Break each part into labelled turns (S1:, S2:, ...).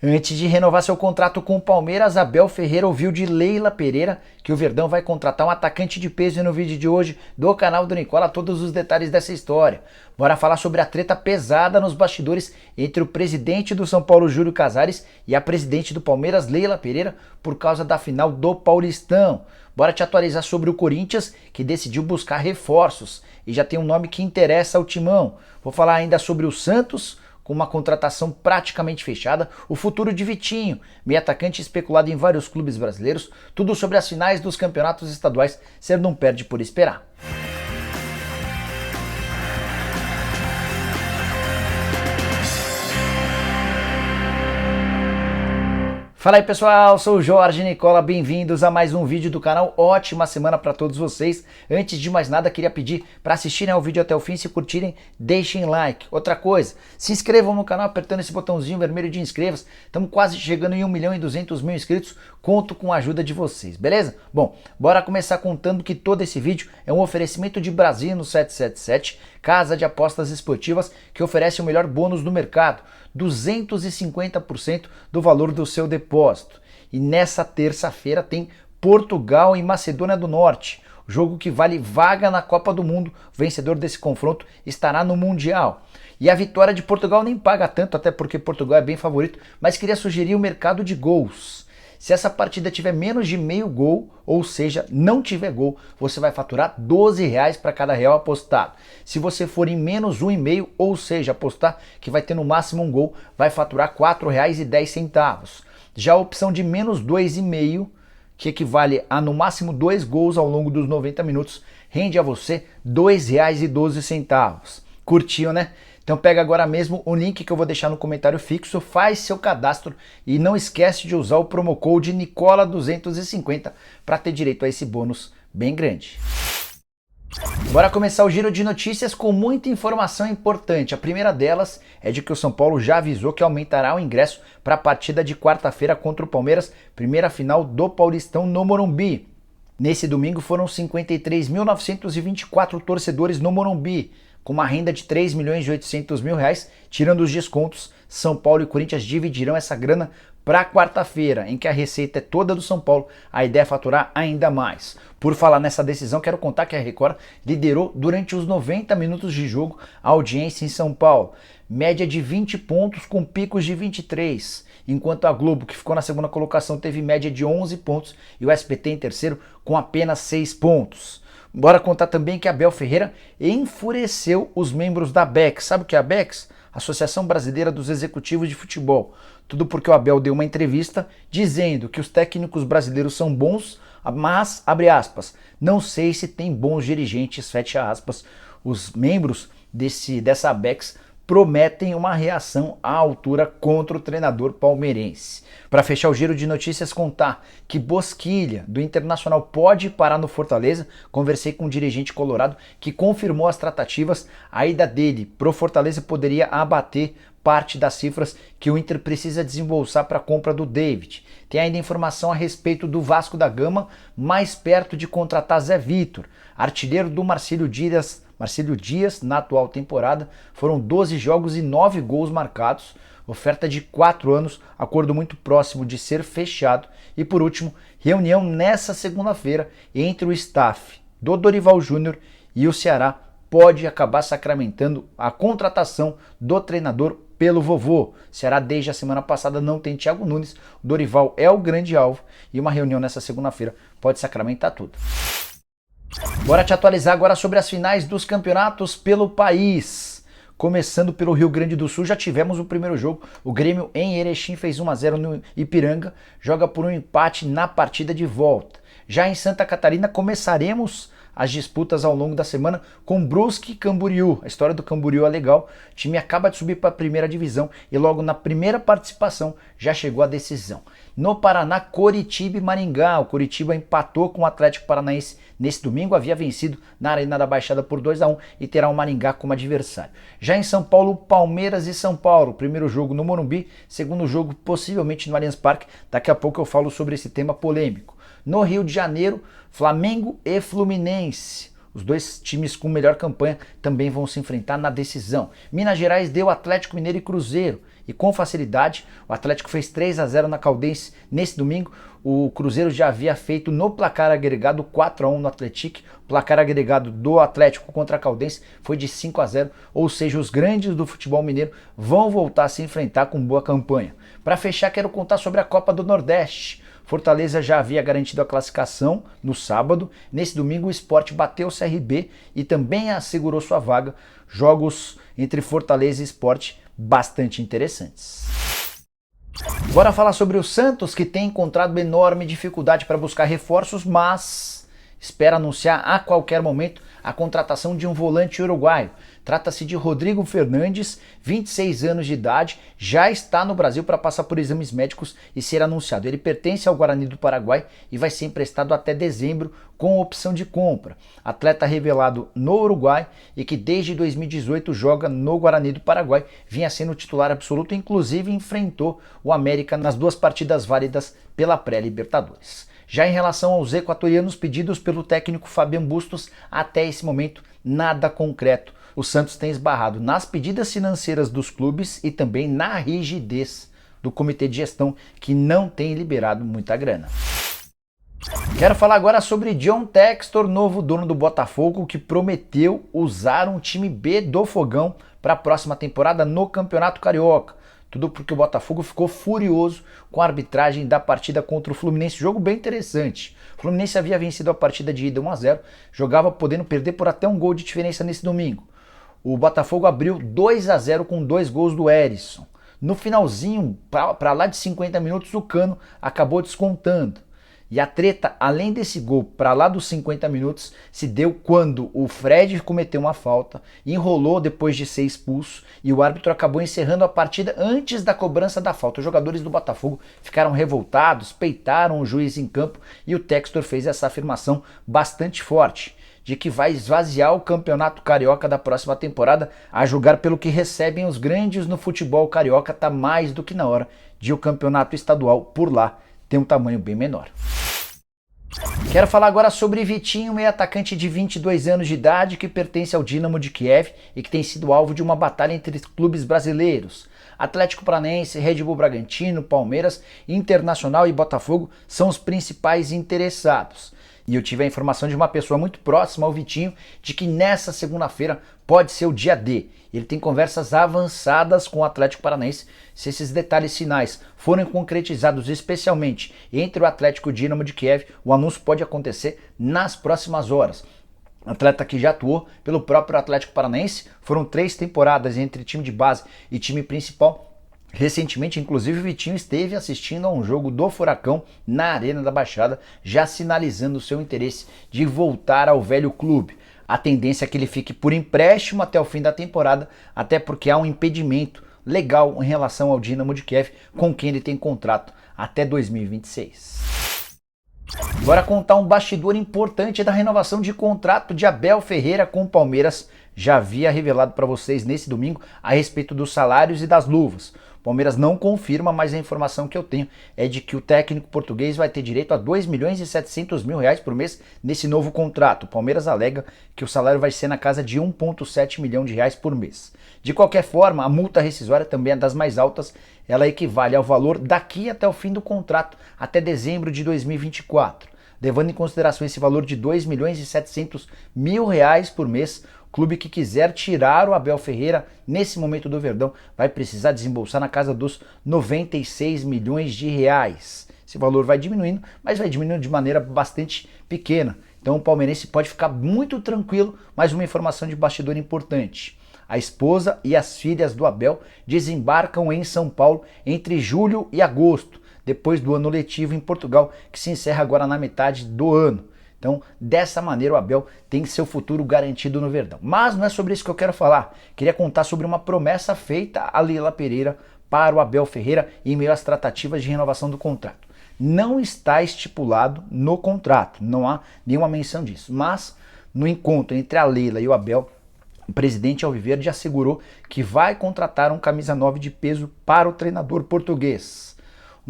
S1: Antes de renovar seu contrato com o Palmeiras, Abel Ferreira ouviu de Leila Pereira que o Verdão vai contratar um atacante de peso e no vídeo de hoje do canal do Nicola todos os detalhes dessa história. Bora falar sobre a treta pesada nos bastidores entre o presidente do São Paulo, Júlio Casares, e a presidente do Palmeiras, Leila Pereira, por causa da final do Paulistão. Bora te atualizar sobre o Corinthians, que decidiu buscar reforços e já tem um nome que interessa ao Timão. Vou falar ainda sobre o Santos, com uma contratação praticamente fechada, o futuro de Vitinho, meio atacante especulado em vários clubes brasileiros, tudo sobre as finais dos campeonatos estaduais, você não perde por esperar. Fala aí pessoal, sou o Jorge Nicola, bem-vindos a mais um vídeo do canal, ótima semana para todos vocês. Antes de mais nada, queria pedir para assistirem ao vídeo até o fim, se curtirem, deixem like. Outra coisa, se inscrevam no canal apertando esse botãozinho vermelho de inscreva-se, estamos quase chegando em 1.200.000 inscritos, conto com a ajuda de vocês, beleza? Bom, bora começar contando que todo esse vídeo é um oferecimento de Brasil no 777, casa de apostas esportivas que oferece o melhor bônus do mercado, 250% do valor do seu depósito. E nessa terça-feira tem Portugal e Macedônia do Norte, jogo que vale vaga na Copa do Mundo. O vencedor desse confronto estará no Mundial. E a vitória de Portugal nem paga tanto, até porque Portugal é bem favorito, mas queria sugerir o mercado de gols. Se essa partida tiver menos de meio gol, ou seja, não tiver gol, você vai faturar R$12 para cada real apostado. Se você for em menos 1,5, ou seja, apostar que vai ter no máximo um gol, vai faturar R$4,10. Já a opção de menos 2,5, que equivale a no máximo 2 gols ao longo dos 90 minutos, rende a você R$2,12. Curtiu, né? Então pega agora mesmo o link que eu vou deixar no comentário fixo, faz seu cadastro e não esquece de usar o promo code Nicola250 para ter direito a esse bônus bem grande. Bora começar o giro de notícias com muita informação importante. A primeira delas é de que o São Paulo já avisou que aumentará o ingresso para a partida de quarta-feira contra o Palmeiras, primeira final do Paulistão no Morumbi. Nesse domingo foram 53.924 torcedores no Morumbi, com uma renda de R$3.800.000, tirando os descontos. São Paulo e Corinthians dividirão essa grana para quarta-feira, em que a receita é toda do São Paulo. A ideia é faturar ainda mais. Por falar nessa decisão, quero contar que a Record liderou durante os 90 minutos de jogo a audiência em São Paulo. Média de 20 pontos com picos de 23, enquanto a Globo, que ficou na segunda colocação, teve média de 11 pontos e o SBT em terceiro com apenas 6 pontos. Bora contar também que Abel Ferreira enfureceu os membros da ABEX. Sabe o que é a ABEX? Associação Brasileira dos Executivos de Futebol. Tudo porque o Abel deu uma entrevista dizendo que os técnicos brasileiros são bons, mas, abre aspas, não sei se tem bons dirigentes, fecha aspas. Os membros dessa ABEX prometem uma reação à altura contra o treinador palmeirense. Para fechar o giro de notícias, contar que Bosquilha, do Internacional, pode parar no Fortaleza. Conversei com um dirigente colorado que confirmou as tratativas. A ida dele pro Fortaleza poderia abater parte das cifras que o Inter precisa desembolsar para a compra do David. Tem ainda informação a respeito do Vasco da Gama, mais perto de contratar Zé Vitor, artilheiro do Marcílio Dias na atual temporada. Foram 12 jogos e 9 gols marcados, oferta de 4 anos, acordo muito próximo de ser fechado. E por último, reunião nessa segunda-feira entre o staff do Dorival Júnior e o Ceará pode acabar sacramentando a contratação do treinador pelo vovô. Ceará desde a semana passada não tem Thiago Nunes, o Dorival é o grande alvo e uma reunião nessa segunda-feira pode sacramentar tudo. Bora te atualizar agora sobre as finais dos campeonatos pelo país. Começando pelo Rio Grande do Sul, já tivemos o primeiro jogo. O Grêmio em Erechim fez 1-0 no Ipiranga, joga por um empate na partida de volta. Já em Santa Catarina começaremos as disputas ao longo da semana com Brusque e Camboriú. A história do Camboriú é legal, o time acaba de subir para a primeira divisão e logo na primeira participação já chegou a decisão. No Paraná, Coritiba e Maringá. O Coritiba empatou com o Atlético Paranaense nesse domingo, havia vencido na Arena da Baixada por 2-1 e terá o Maringá como adversário. Já em São Paulo, Palmeiras e São Paulo. Primeiro jogo no Morumbi, segundo jogo possivelmente no Allianz Parque. Daqui a pouco eu falo sobre esse tema polêmico. No Rio de Janeiro, Flamengo e Fluminense. Os dois times com melhor campanha também vão se enfrentar na decisão. Minas Gerais deu Atlético Mineiro e Cruzeiro. e com facilidade. O Atlético fez 3-0 na Caldense nesse domingo. O Cruzeiro já havia feito no placar agregado 4-1 no Atlético. O placar agregado do Atlético contra a Caldense foi de 5-0, ou seja, os grandes do futebol mineiro vão voltar a se enfrentar com boa campanha. Para fechar, quero contar sobre a Copa do Nordeste. Fortaleza já havia garantido a classificação no sábado. Nesse domingo o Sport bateu o CRB e também assegurou sua vaga. Jogos entre Fortaleza e Sport bastante interessantes. Bora falar sobre o Santos, que tem encontrado enorme dificuldade para buscar reforços, mas espera anunciar a qualquer momento a contratação de um volante uruguaio. Trata-se de Rodrigo Fernandes, 26 anos de idade, já está no Brasil para passar por exames médicos e ser anunciado. Ele pertence ao Guarani do Paraguai e vai ser emprestado até dezembro com opção de compra. Atleta revelado no Uruguai e que desde 2018 joga no Guarani do Paraguai, vinha sendo titular absoluto, inclusive enfrentou o América nas 2 partidas válidas pela pré-Libertadores. Já em relação aos equatorianos pedidos pelo técnico Fabian Bustos, até esse momento nada concreto. O Santos tem esbarrado nas pedidas financeiras dos clubes e também na rigidez do comitê de gestão, que não tem liberado muita grana. Quero falar agora sobre John Textor, novo dono do Botafogo, que prometeu usar um time B do Fogão para a próxima temporada no Campeonato Carioca. Tudo porque o Botafogo ficou furioso com a arbitragem da partida contra o Fluminense. Jogo bem interessante. O Fluminense havia vencido a partida de ida 1-0, jogava podendo perder por até um gol de diferença nesse domingo. O Botafogo abriu 2-0 com 2 gols do Erisson. No finalzinho, para lá de 50 minutos, o Cano acabou descontando. E a treta, além desse gol para lá dos 50 minutos, se deu quando o Fred cometeu uma falta, enrolou depois de ser expulso e o árbitro acabou encerrando a partida antes da cobrança da falta. Os jogadores do Botafogo ficaram revoltados, peitaram o juiz em campo e o Textor fez essa afirmação bastante forte, de que vai esvaziar o Campeonato Carioca da próxima temporada. A julgar pelo que recebem os grandes no futebol carioca, tá mais do que na hora de o campeonato estadual por lá ter um tamanho bem menor. Quero falar agora sobre Vitinho, meio atacante de 22 anos de idade que pertence ao Dynamo de Kiev e que tem sido alvo de uma batalha entre clubes brasileiros. Atlético Paranaense, Red Bull Bragantino, Palmeiras, Internacional e Botafogo são os principais interessados. E eu tive a informação de uma pessoa muito próxima ao Vitinho de que nessa segunda-feira pode ser o dia D. Ele tem conversas avançadas com o Atlético Paranaense. Se esses detalhes finais forem concretizados, especialmente entre o Atlético e o Dynamo de Kiev, o anúncio pode acontecer nas próximas horas. Atleta que já atuou pelo próprio Atlético Paranaense, foram 3 temporadas entre time de base e time principal. Recentemente, inclusive, o Vitinho esteve assistindo a um jogo do Furacão na Arena da Baixada, já sinalizando seu interesse de voltar ao velho clube. A tendência é que ele fique por empréstimo até o fim da temporada, até porque há um impedimento legal em relação ao Dynamo de Kiev, com quem ele tem contrato até 2026. Bora contar um bastidor importante da renovação de contrato de Abel Ferreira com o Palmeiras. Já havia revelado para vocês nesse domingo a respeito dos salários e das luvas. O Palmeiras não confirma, mas a informação que eu tenho é de que o técnico português vai ter direito a 2 milhões e 700 mil reais por mês nesse novo contrato. O Palmeiras alega que o salário vai ser na casa de 1,7 milhão de reais por mês. De qualquer forma, a multa rescisória também é das mais altas. Ela equivale ao valor daqui até o fim do contrato, até dezembro de 2024. Levando em consideração esse valor de 2 milhões e 700 mil reais por mês, o clube que quiser tirar o Abel Ferreira nesse momento do Verdão vai precisar desembolsar na casa dos 96 milhões de reais. Esse valor vai diminuindo, mas vai diminuindo de maneira bastante pequena. Então o palmeirense pode ficar muito tranquilo. Mais uma informação de bastidor importante. A esposa e as filhas do Abel desembarcam em São Paulo entre julho e agosto, depois do ano letivo em Portugal, que se encerra agora na metade do ano. Então, dessa maneira, o Abel tem seu futuro garantido no Verdão. Mas não é sobre isso que eu quero falar. Queria contar sobre uma promessa feita a Leila Pereira para o Abel Ferreira em meio às tratativas de renovação do contrato. Não está estipulado no contrato, não há nenhuma menção disso. Mas, no encontro entre a Leila e o Abel, o presidente Alviverde assegurou que vai contratar um camisa 9 de peso para o treinador português.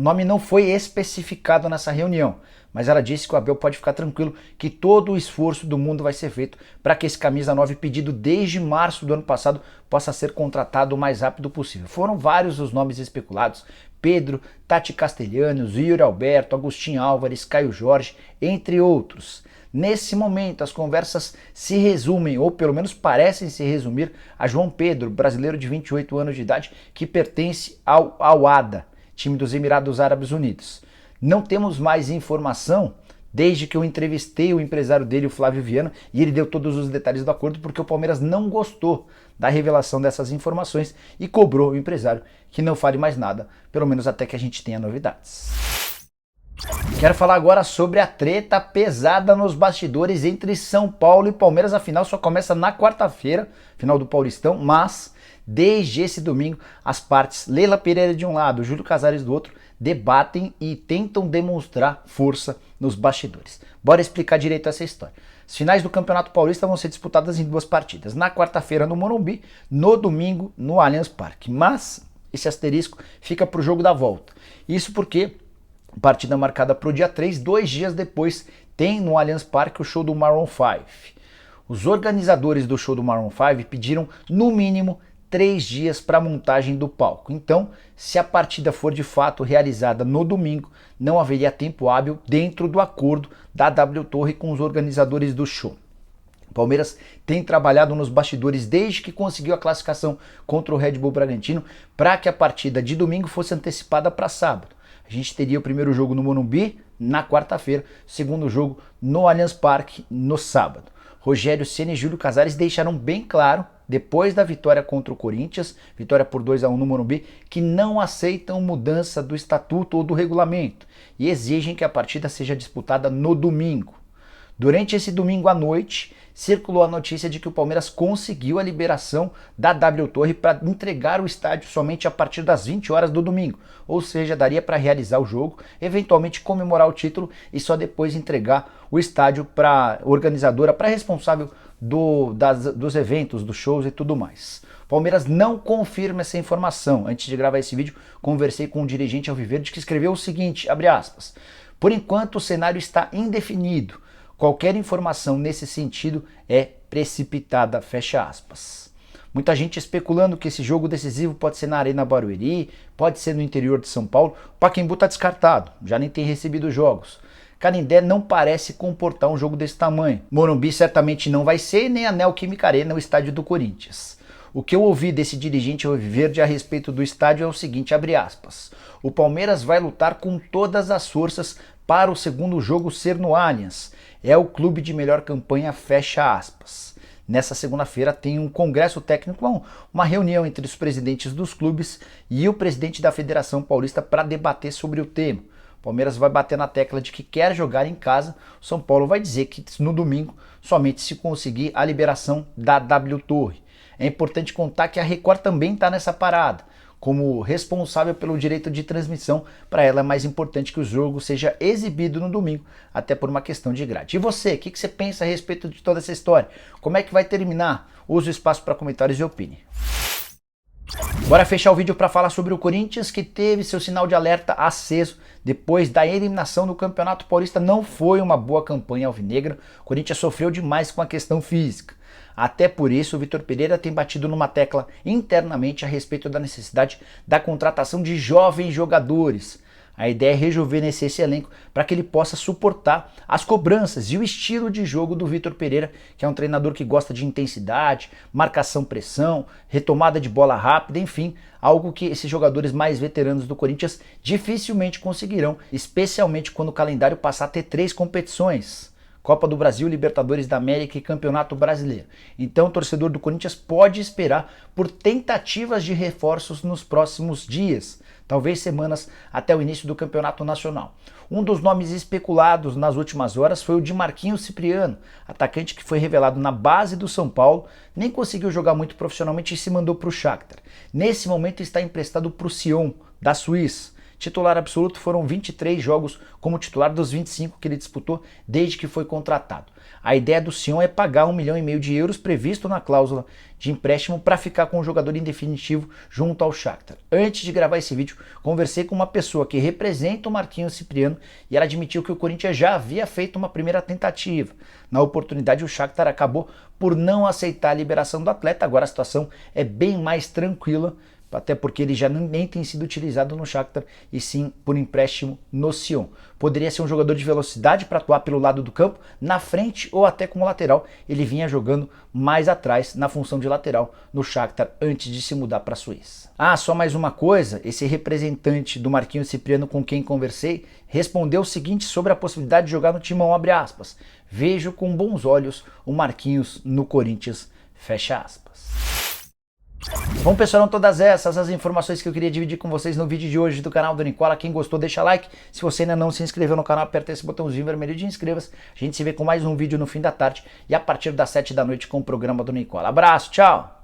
S1: O nome não foi especificado nessa reunião, mas ela disse que o Abel pode ficar tranquilo que todo o esforço do mundo vai ser feito para que esse camisa 9 pedido desde março do ano passado possa ser contratado o mais rápido possível. Foram vários os nomes especulados: Pedro, Tati Castelhanos, Yuri Alberto, Agostinho Álvares, Caio Jorge, entre outros. Nesse momento, as conversas se resumem, ou pelo menos parecem se resumir, a João Pedro, brasileiro de 28 anos de idade, que pertence ao Al-Wahda, time dos Emirados Árabes Unidos. Não temos mais informação desde que eu entrevistei o empresário dele, o Flávio Viana, e ele deu todos os detalhes do acordo porque o Palmeiras não gostou da revelação dessas informações e cobrou o empresário que não fale mais nada, pelo menos até que a gente tenha novidades. Quero falar agora sobre a treta pesada nos bastidores entre São Paulo e Palmeiras. A final só começa na quarta-feira, final do Paulistão, mas desde esse domingo as partes, Leila Pereira de um lado, Júlio Casares do outro, debatem e tentam demonstrar força nos bastidores. Bora explicar direito essa história. As finais do Campeonato Paulista vão ser disputadas em 2 partidas, na quarta-feira no Morumbi, no domingo no Allianz Parque, mas esse asterisco fica para o jogo da volta. Isso porque partida marcada para o dia 3, 2 dias depois, tem no Allianz Parque o show do Maroon 5. Os organizadores do show do Maroon 5 pediram, no mínimo, 3 dias para a montagem do palco. Então, se a partida for de fato realizada no domingo, não haveria tempo hábil dentro do acordo da W Torre com os organizadores do show. O Palmeiras tem trabalhado nos bastidores desde que conseguiu a classificação contra o Red Bull Bragantino para que a partida de domingo fosse antecipada para sábado. A gente teria o primeiro jogo no Morumbi na quarta-feira, o segundo jogo no Allianz Parque no sábado. Rogério Ceni e Júlio Casares deixaram bem claro, depois da vitória contra o Corinthians, vitória por 2-1 no Morumbi, que não aceitam mudança do estatuto ou do regulamento e exigem que a partida seja disputada no domingo. Durante esse domingo à noite, circulou a notícia de que o Palmeiras conseguiu a liberação da W Torre para entregar o estádio somente a partir das 20 horas do domingo, ou seja, daria para realizar o jogo, eventualmente comemorar o título e só depois entregar o estádio para a organizadora, para a responsável dos eventos, dos shows e tudo mais. O Palmeiras não confirma essa informação. Antes de gravar esse vídeo, conversei com um dirigente alviverde que escreveu o seguinte, abre aspas: por enquanto o cenário está indefinido. Qualquer informação nesse sentido é precipitada, fecha aspas. Muita gente especulando que esse jogo decisivo pode ser na Arena Barueri, pode ser no interior de São Paulo. O Pacaembu está descartado, já nem tem recebido jogos. Canindé não parece comportar um jogo desse tamanho. Morumbi certamente não vai ser, nem a Neoquímica Arena, o estádio do Corinthians. O que eu ouvi desse dirigente alviverde a respeito do estádio é o seguinte, abre aspas: o Palmeiras vai lutar com todas as forças para o segundo jogo ser no Allianz. É o clube de melhor campanha, fecha aspas. Nessa segunda-feira tem um congresso técnico, uma reunião entre os presidentes dos clubes e o presidente da Federação Paulista para debater sobre o tema. O Palmeiras vai bater na tecla de que quer jogar em casa, o São Paulo vai dizer que no domingo somente se conseguir a liberação da W Torre. É importante contar que a Record também está nessa parada. Como responsável pelo direito de transmissão, para ela é mais importante que o jogo seja exibido no domingo, até por uma questão de grade. E você, o que você pensa a respeito de toda essa história? Como é que vai terminar? Use o espaço para comentários e opine. Bora fechar o vídeo para falar sobre o Corinthians, que teve seu sinal de alerta aceso depois da eliminação do Campeonato Paulista. Não foi uma boa campanha alvinegra, o Corinthians sofreu demais com a questão física. Até por isso, o Vitor Pereira tem batido numa tecla internamente a respeito da necessidade da contratação de jovens jogadores. A ideia é rejuvenescer esse elenco para que ele possa suportar as cobranças e o estilo de jogo do Vitor Pereira, que é um treinador que gosta de intensidade, marcação-pressão, retomada de bola rápida, enfim, algo que esses jogadores mais veteranos do Corinthians dificilmente conseguirão, especialmente quando o calendário passar a ter 3 competições. Copa do Brasil, Libertadores da América e Campeonato Brasileiro. Então o torcedor do Corinthians pode esperar por tentativas de reforços nos próximos dias, talvez semanas até o início do Campeonato Nacional. Um dos nomes especulados nas últimas horas foi o de Marquinhos Cipriano, atacante que foi revelado na base do São Paulo, nem conseguiu jogar muito profissionalmente e se mandou para o Shakhtar. Nesse momento está emprestado para o Sion, da Suíça. Titular absoluto, foram 23 jogos como titular dos 25 que ele disputou desde que foi contratado. A ideia do Sion é pagar 1,5 milhão de euros previsto na cláusula de empréstimo para ficar com o jogador em definitivo junto ao Shakhtar. Antes de gravar esse vídeo, conversei com uma pessoa que representa o Marquinhos Cipriano e ela admitiu que o Corinthians já havia feito uma primeira tentativa. Na oportunidade, o Shakhtar acabou por não aceitar a liberação do atleta. Agora a situação é bem mais tranquila, até porque ele já nem tem sido utilizado no Shakhtar e sim por empréstimo no Sion. Poderia ser um jogador de velocidade para atuar pelo lado do campo, na frente ou até como lateral. Ele vinha jogando mais atrás na função de lateral no Shakhtar antes de se mudar para a Suíça. Ah, só mais uma coisa, esse representante do Marquinhos Cipriano com quem conversei respondeu o seguinte sobre a possibilidade de jogar no Timão, abre aspas: vejo com bons olhos o Marquinhos no Corinthians, fecha aspas. Bom, pessoal, eram todas essas as informações que eu queria dividir com vocês no vídeo de hoje do canal do Nicola. Quem gostou, deixa like. Se você ainda não se inscreveu no canal, aperta esse botãozinho vermelho de inscreva-se. A gente se vê com mais um vídeo no fim da tarde e a partir das 7 da noite com o programa do Nicola. Abraço, tchau!